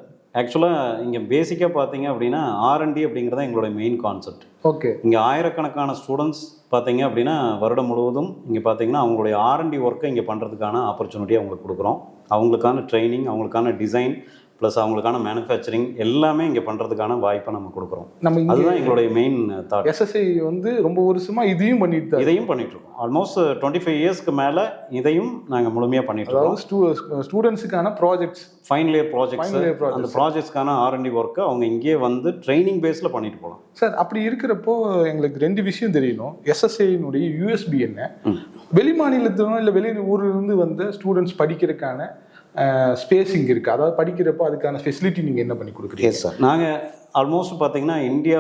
B: ஆக்சுவலாக இங்கே பேசிக்காக பார்த்தீங்க அப்படின்னா R&D அப்படிங்கிறது எங்களுடைய மெயின் கான்செப்ட்.
A: ஓகே.
B: இங்கே ஆயிரக்கணக்கான ஸ்டூடெண்ட்ஸ் பார்த்தீங்க அப்படின்னா வருடம் முழுவதும் இங்கே பார்த்தீங்கன்னா அவங்களுடைய R&D ஒர்க்கை இங்கே பண்ணுறதுக்கான ஆப்பர்ச்சுனிட்டி அவங்களுக்கு கொடுக்குறோம். அவங்களுக்கான ட்ரைனிங், அவங்களுக்கான டிசைன், ப்ளஸ் அவங்களுக்கான மேனுஃபேக்சரிங் எல்லாமே இங்கே பண்ணுறதுக்கான வாய்ப்பை நம்ம கொடுக்குறோம். அதுதான் எங்களுடைய மெயின் தாட்.
A: SSI வந்து ரொம்ப வருஷமாக இதையும் பண்ணிட்டு இருக்கோம்.
B: ஆல்மோஸ்ட் 25 இயர்ஸ்க்கு மேலே இதையும் நாங்கள் முழுமையாக பண்ணிட்டு இருக்கோம்.
A: ஸ்டூடெண்ட்ஸுக்கான ப்ராஜெக்ட்ஸ்,
B: ஃபைனல் இயர் ப்ராஜெக்ட்ஸ், அந்த ப்ராஜெக்ட்ஸ்க்கான R&D ஒர்க்கை அவங்க இங்கேயே வந்து ட்ரைனிங் பேஸில் பண்ணிட்டு போகலாம்.
A: சார், அப்படி இருக்கிறப்போ எங்களுக்கு 2 விஷயம் தெரியணும். SSIனுடைய USB என்ன, வெளி மாநிலத்திலும் இல்லை வெளி ஊர்லேருந்து வந்த ஸ்டூடெண்ட்ஸ் படிக்கிறதுக்கான ஸ்பேஸிங் இருக்குது, அதாவது படிக்கிறப்போ அதுக்கான ஃபெசிலிட்டி நீங்கள் என்ன பண்ணி கொடுக்குறீங்க?
B: சார், நாங்கள் ஆல்மோஸ்ட் பார்த்தீங்கன்னா இந்தியா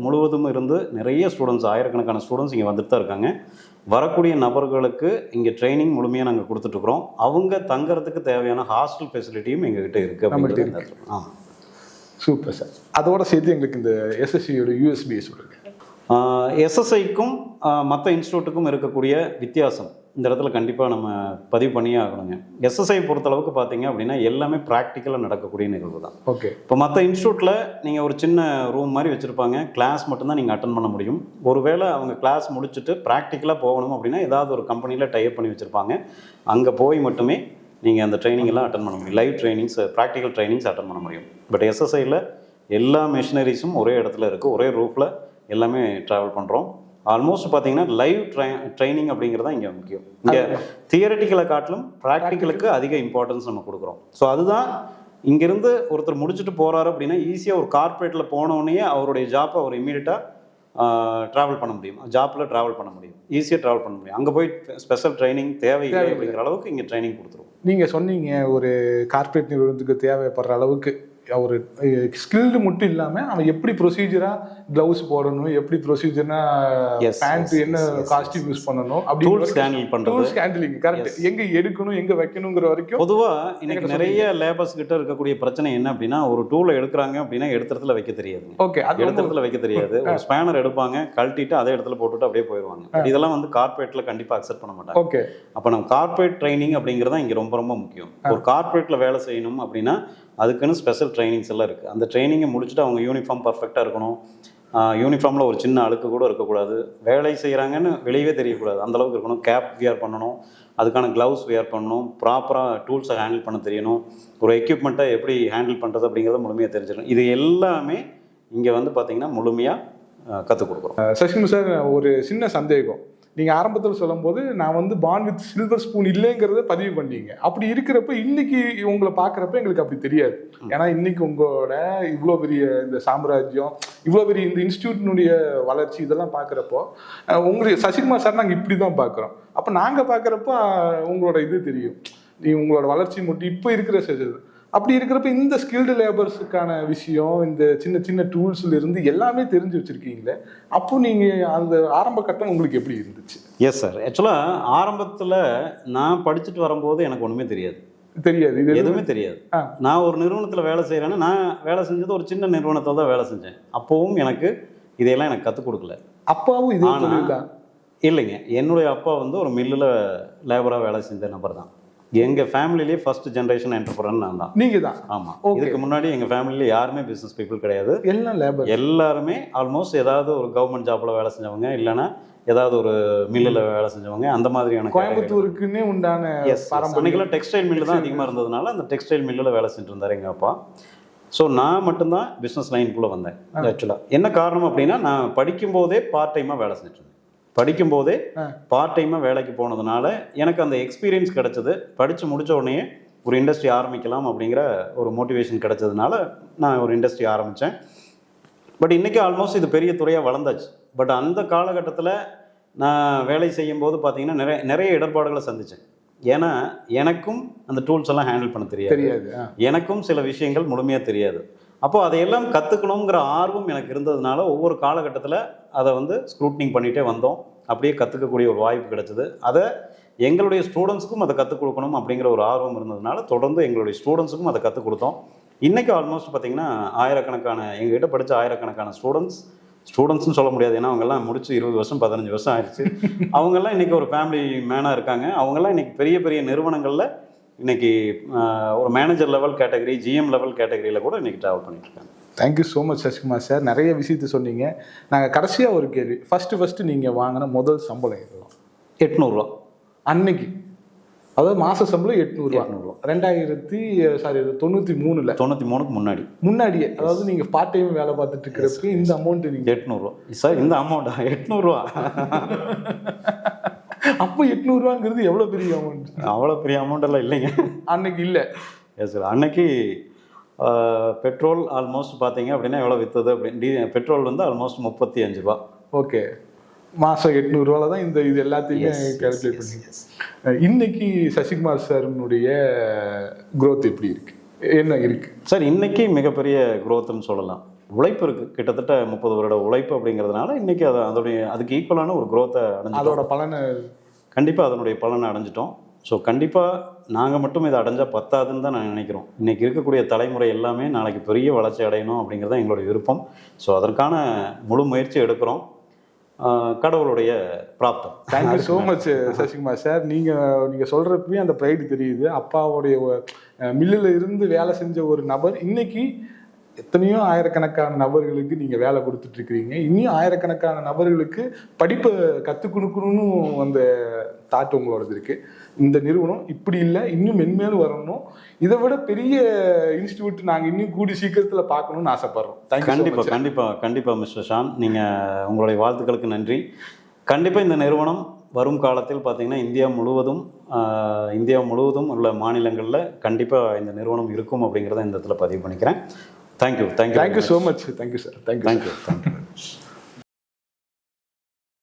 B: முழுவதும் இருந்து நிறைய ஸ்டூடெண்ட்ஸ், ஆயிரக்கணக்கான ஸ்டூடெண்ட்ஸ் இங்கே வந்துட்டு தான் இருக்காங்க. வரக்கூடிய நபர்களுக்கு இங்கே ட்ரைனிங் முழுமையாக நாங்கள் கொடுத்துட்ருக்குறோம். அவங்க தங்குறதுக்கு தேவையான ஹாஸ்டல் ஃபெசிலிட்டியும் எங்ககிட்ட இருக்குது.
A: Super sir. அதோட சேர்த்து எங்களுக்கு இந்த SSIயோட USB சொல்லுங்கள்.
B: SSIக்கும் மற்ற இன்ஸ்டியூட்டுக்கும் இருக்கக்கூடிய வித்தியாசம் இந்த இடத்துல கண்டிப்பாக நம்ம பதிவு பண்ணியே ஆகணுங்க. SSI பொறுத்தளவுக்கு பார்த்தீங்க அப்படின்னா எல்லாமே ப்ராக்டிக்கலாக நடக்கக்கூடிய நிகழ்வு தான்.
A: ஓகே.
B: இப்போ மற்ற இன்ஸ்டியூட்டில் நீங்கள் ஒரு சின்ன ரூம் மாதிரி வச்சுருப்பாங்க, கிளாஸ் மட்டும்தான் நீங்கள் அட்டன் பண்ண முடியும். ஒருவேளை அவங்க கிளாஸ் முடிச்சுட்டு ப்ராக்டிக்கலாக போகணும் அப்படின்னா ஏதாவது ஒரு கம்பெனியில் டைப் பண்ணி வச்சுருப்பாங்க, அங்கே போய் மட்டுமே நீங்கள் அந்த ட்ரைனிங் எல்லாம் அட்டன் பண்ண முடியும். Live trainings, practical trainings attend பண்ண முடியும். பட் SSIயில் எல்லா மிஷினரிஸும் ஒரே இடத்துல இருக்குது, ஒரே ரூஃபில் எல்லாமே ட்ராவல் பண்ணுறோம். ஆல்மோஸ்ட் பார்த்தீங்கன்னா லைவ் ட்ரைனிங் அப்படிங்கிறது தான் இங்கே முக்கியம். இங்கே தியரட்டிக்கலை காட்டிலும் ப்ராக்டிக்கலுக்கு அதிக இம்பார்ட்டன்ஸ் நம்ம கொடுக்குறோம். ஸோ அதுதான் இங்கேருந்து ஒருத்தர் முடிச்சுட்டு போகிறாரு அப்படின்னா ஈஸியாக ஒரு கார்ப்பரேட்டில் போனோடனே அவருடைய ஜாப்பை அவர் இமீடியட்டாக ட்ராவல் பண்ண முடியும், ஜாப்பில் ட்ராவல் பண்ண முடியும், ஈஸியாக ட்ராவல் பண்ண முடியும். அங்கே போய் ஸ்பெஷல் ட்ரைனிங் தேவையில்லை அப்படிங்கிற அளவுக்கு இங்கே ட்ரைனிங் கொடுத்துருவோம்.
A: நீங்கள் சொன்னீங்க ஒரு கார்ப்பரேட் நிறுவனத்துக்கு தேவைப்படுற அளவுக்கு ஒரு ஸ்கில்டு மட்டும் இல்லாமல் அவன் எப்படி ப்ரொசீஜராக க்ளவுஸ் போடணும், எப்படி ப்ரொசீஜராக பேண்ட் என்ன காஸ்டியூம் யூஸ் பண்ணணும், அப்படி ஹேண்டிலிங் கரெக்ட், எங்கே எடுக்கணும் எங்கே வைக்கணுங்கிற வரைக்கும்.
B: பொதுவாக இன்னைக்கு நிறைய லேபர்ஸ் கிட்ட இருக்கக்கூடிய பிரச்சனை என்ன அப்படின்னா, ஒரு டூலை எடுக்கிறாங்க அப்படின்னா இடத்துல வைக்க தெரியாது.
A: ஓகே,
B: இடத்துல வைக்க தெரியாது. ஒரு ஸ்பேனர் எடுப்பாங்க, கழட்டிட்டு அதே இடத்துல போட்டுட்டு அப்படியே போயிடுவாங்க. இதெல்லாம் வந்து கார்பரேட்ல கண்டிப்பாக அக்செப்ட் பண்ண மாட்டாங்க.
A: ஓகே.
B: அப்போ நம்ம கார்பரேட் ட்ரைனிங் அப்படிங்கிறதா இங்கே ரொம்ப ரொம்ப முக்கியம். ஒரு கார்பரேட்ல வேலை செய்யணும் அப்படின்னா அதுக்குன்னு ஸ்பெஷல் ட்ரைனிங்ஸ் எல்லாம் இருக்குது. அந்த ட்ரைனிங்கை முடிச்சுட்டு அவங்க யூனிஃபார்ம் பர்ஃபெக்டாக இருக்கணும். யூனிஃபார்மில் ஒரு சின்ன அழுக்கு கூட இருக்கக்கூடாது. வேலை செய்கிறாங்கன்னு வெளியவே தெரியக்கூடாது, அந்தளவுக்கு இருக்கணும். கேப் வியர் பண்ணணும், அதுக்கான க்ளவுஸ் வியர் பண்ணணும், ப்ராப்பராக டூல்ஸை ஹேண்டில் பண்ண தெரியணும், ஒரு எக்யூப்மெண்ட்டை எப்படி ஹேண்டில் பண்ணுறது அப்படிங்கிறத முழுமையாக தெரிஞ்சிடணும். இது எல்லாமே இங்கே வந்து பார்த்திங்கன்னா முழுமையாக கற்றுக் கொடுக்குறோம்.
A: சசிகுமார் சார், ஒரு சின்ன சந்தேகம். நீங்கள் ஆரம்பத்தில் சொல்லும்போது நான் வந்து பார்ன் வித் சில்வர் ஸ்பூன் இல்லைங்கிறத பதிவு பண்ணீங்க. அப்படி இருக்கிறப்ப இன்னைக்கு உங்களை பார்க்குறப்ப எங்களுக்கு அப்படி தெரியாது. ஏன்னா இன்னைக்கு உங்களோட இவ்வளோ பெரிய இந்த சாம்ராஜ்யம், இவ்வளோ பெரிய இந்த இன்ஸ்டியூட்டினுடைய வளர்ச்சி இதெல்லாம் பார்க்குறப்போ உங்களுக்கு சசிகுமார் சார் நாங்கள் இப்படி தான் பார்க்குறோம். அப்போ நாங்கள் பார்க்குறப்ப உங்களோட இது தெரியும், நீ உங்களோட வளர்ச்சி மட்டும் இப்போ இருக்கிற அப்படி இருக்கிறப்ப இந்த ஸ்கில்டு லேபர்ஸுக்கான விஷயம், இந்த சின்ன சின்ன டூல்ஸ்ல இருந்து எல்லாமே தெரிஞ்சு வச்சிருக்கீங்களே, அப்போ நீங்கள் அந்த ஆரம்ப கட்டம் உங்களுக்கு எப்படி இருந்துச்சு?
B: எஸ் சார், ஆக்சுவலாக ஆரம்பத்தில் நான் படிச்சுட்டு வரும்போது எனக்கு ஒன்றுமே தெரியாது, இது எதுவுமே தெரியாது. நான் ஒரு நிறுவனத்தில் வேலை செய்கிறேன்னா, நான் வேலை செஞ்சது ஒரு சின்ன நிறுவனத்தில் தான் வேலை செஞ்சேன். அப்போவும் எனக்கு இதையெல்லாம் எனக்கு கற்றுக் கொடுக்கல.
A: அப்பாவும் இதே தான்
B: இல்லைங்க. என்னுடைய அப்பா வந்து ஒரு மில்லில் லேபராக வேலை செஞ்ச நபர் தான். எங்கள் ஃபேமிலிலேயே ஃபர்ஸ்ட் ஜென்ரேஷன் என்டர்பிரனர் நான் தான்.
A: நீங்கள் தான்?
B: ஆமாம். இதுக்கு முன்னாடி எங்கள் ஃபேமிலியில் யாருமே பிஸ்னஸ் பீப்புள் கிடையாது.
A: எல்லாம் லேபர்.
B: எல்லாருமே ஆல்மோஸ்ட் ஏதாவது ஒரு கவர்மெண்ட் ஜாப்பில் வேலை செஞ்சவங்க, இல்லைன்னா ஏதாவது ஒரு மில்லில் வேலை செஞ்சவங்க, அந்த மாதிரியான.
A: கோயம்புத்தூருக்குன்னே உண்டான
B: அன்னைக்கெல்லாம் டெக்ஸ்டைல் மில்லு தான் அதிகமாக இருந்ததுனால அந்த டெக்ஸ்டைல் மில்லில் வேலை செஞ்சுட்டு இருந்தார் எங்கள் அப்பா. ஸோ நான் மட்டும்தான் பிஸ்னஸ் லைனுக்குள்ளே வந்தேன். ஆக்சுவலாக என்ன காரணம் அப்படின்னா, நான் படிக்கும்போதே பார்ட் டைமாக வேலை செஞ்சுட்டு இருந்தேன். படிக்கும்போதே பார்ட் டைமாக வேலைக்கு போனதுனால எனக்கு அந்த எக்ஸ்பீரியன்ஸ் கிடச்சிது. படித்து முடித்த உடனே ஒரு இண்டஸ்ட்ரி ஆரம்பிக்கலாம் அப்படிங்கிற ஒரு மோட்டிவேஷன் கிடச்சதுனால நான் ஒரு இண்டஸ்ட்ரி ஆரம்பித்தேன். பட் இன்றைக்கி ஆல்மோஸ்ட் இது பெரிய துறையாக வளர்ந்தாச்சு. பட் அந்த காலகட்டத்தில் நான் வேலை செய்யும்போது பார்த்திங்கன்னா நிறைய இடர்பாடுகளை சந்தித்தேன். ஏன்னா எனக்கும் அந்த டூல்ஸ் எல்லாம் ஹேண்டில் பண்ண தெரியாது, எனக்கும் சில விஷயங்கள் முழுமையாக தெரியாது. அப்போது அதையெல்லாம் கற்றுக்கணுங்கிற ஆர்வம் எனக்கு இருந்ததுனால ஒவ்வொரு காலகட்டத்தில் அதை வந்து ஸ்க்ரூட்னிங் பண்ணிகிட்டே வந்தோம். அப்படியே கற்றுக்கக்கூடிய ஒரு வாய்ப்பு கிடைச்சிது. அதை எங்களுடைய ஸ்டூடெண்ட்ஸுக்கும் அதை கற்றுக் கொடுக்கணும் அப்படிங்கிற ஒரு ஆர்வம் இருந்ததுனால தொடர்ந்து எங்களுடைய ஸ்டூடெண்ட்ஸுக்கும் அதை கற்றுக் கொடுத்தோம். இன்றைக்கி ஆல்மோஸ்ட் பார்த்திங்கன்னா ஆயிரக்கணக்கான எங்ககிட்ட படித்த ஆயிரக்கணக்கான ஸ்டூடெண்ட்ஸ்னு சொல்ல முடியாது, ஏன்னா அவங்கெல்லாம் முடிச்சு 20 வருஷம் 15 வருஷம் ஆயிடுச்சு. அவங்கெல்லாம் இன்றைக்கி ஒரு ஃபேமிலி மேனாக இருக்காங்க. அவங்கெல்லாம் இன்றைக்கி பெரிய பெரிய நிறுவனங்களில் இன்னைக்கு ஒரு manager level category, GM level கேட்டகரியில் கூட இன்னைக்கு ட்ராவல் பண்ணிட்டு இருக்காங்க.
A: Thank you so much Sasikumar sir, நிறைய விஷயத்த சொன்னீங்க. நாங்கள் கடைசியாக ஒரு கேள்வி, ஃபஸ்ட்டு நீங்கள் வாங்கின முதல் சம்பளம் எவ்வளோ?
B: 800 ரூபா
A: அன்னைக்கு, அதாவது மாத சம்பளம் 800 ரூபா. 93க்கு முன்னாடியே, அதாவது நீங்கள் பார்ட் டைம் வேலை பார்த்துட்டு இருக்கிறப்ப இந்த அமௌண்ட் நீங்கள்
B: 800 ரூபா சார். இந்த அமௌண்ட்டா 800 ரூபா?
A: அப்போ 800 ரூபாங்கிறது எவ்வளோ பெரிய அமௌண்ட்?
B: அவ்வளோ பெரிய அமௌண்ட் எல்லாம் இல்லைங்க
A: அன்னைக்கு. இல்லை
B: எஸ் சார். அன்னைக்கு பெட்ரோல் ஆல்மோஸ்ட் பார்த்தீங்க அப்படின்னா எவ்வளோ விற்றுது அப்படின்னு, பெட்ரோல் வந்து ஆல்மோஸ்ட் 35 ரூபா.
A: ஓகே, மாதம் 800 ரூபால தான் இது எல்லாத்தையுமே கால்குலேட் பண்ணி. இன்னைக்கு சசிகுமார் சார்னுடைய க்ரோத் எப்படி இருக்கு, என்ன இருக்கு
B: சார்? இன்னைக்கு மிகப்பெரிய க்ரோத்துன்னு சொல்லலாம். உழைப்பு இருக்குது, கிட்டத்தட்ட 30 வருட உழைப்பு அப்படிங்கிறதுனால இன்னைக்கு அதுக்கு ஈக்குவலான ஒரு க்ரோத்தை அடைஞ்சு,
A: அதோட பலனை
B: கண்டிப்பாக அதனுடைய பலனை அடைஞ்சிட்டோம். ஸோ கண்டிப்பாக நாங்கள் மட்டும் இதை அடைஞ்சால் பத்தாதுன்னு தான் நான் நினைக்கிறோம். இன்றைக்கி இருக்கக்கூடிய தலைமுறை எல்லாமே நாளைக்கு பெரிய வளர்ச்சி அடையணும் அப்படிங்கிறது தான் எங்களுடைய விருப்பம். ஸோ அதற்கான முழு முயற்சி எடுக்கிறோம். கடவுளுடைய பிராப்தம்.
A: Thank you so much Sasikumar sir. நீங்கள் சொல்கிறப்பவே அந்த ப்ரைடு தெரியுது. அப்பாவுடைய மில்லில் இருந்து வேலை செஞ்ச ஒரு நபர் இன்னைக்கு எத்தனையோ ஆயிரக்கணக்கான நபர்களுக்கு நீங்கள் வேலை கொடுத்துட்ருக்கிறீங்க. இன்னும் ஆயிரக்கணக்கான நபர்களுக்கு படிப்பை கற்றுக் கொடுக்கணும்னு அந்த தாட் உங்களோடது இருக்குது. இந்த நிறுவனம் இப்படி இல்லை, இன்னும் மென்மேலும் வரணும். இதை விட பெரிய இன்ஸ்டியூட் நாங்கள் இன்னும் கூடி சீக்கிரத்தில் பார்க்கணும்னு ஆசைப்படுறோம்.
B: கண்டிப்பாக மிஸ்டர் ஷான், நீங்கள் உங்களுடைய வாழ்த்துக்களுக்கு நன்றி. கண்டிப்பாக இந்த நிறுவனம் வரும் காலத்தில் பார்த்தீங்கன்னா இந்தியா முழுவதும் உள்ள மாநிலங்களில் கண்டிப்பாக இந்த நிறுவனம் இருக்கும் அப்படிங்கிறத இந்த இடத்துல பதிவு பண்ணிக்கிறேன். Thank you so much. Thank you sir. Thank you.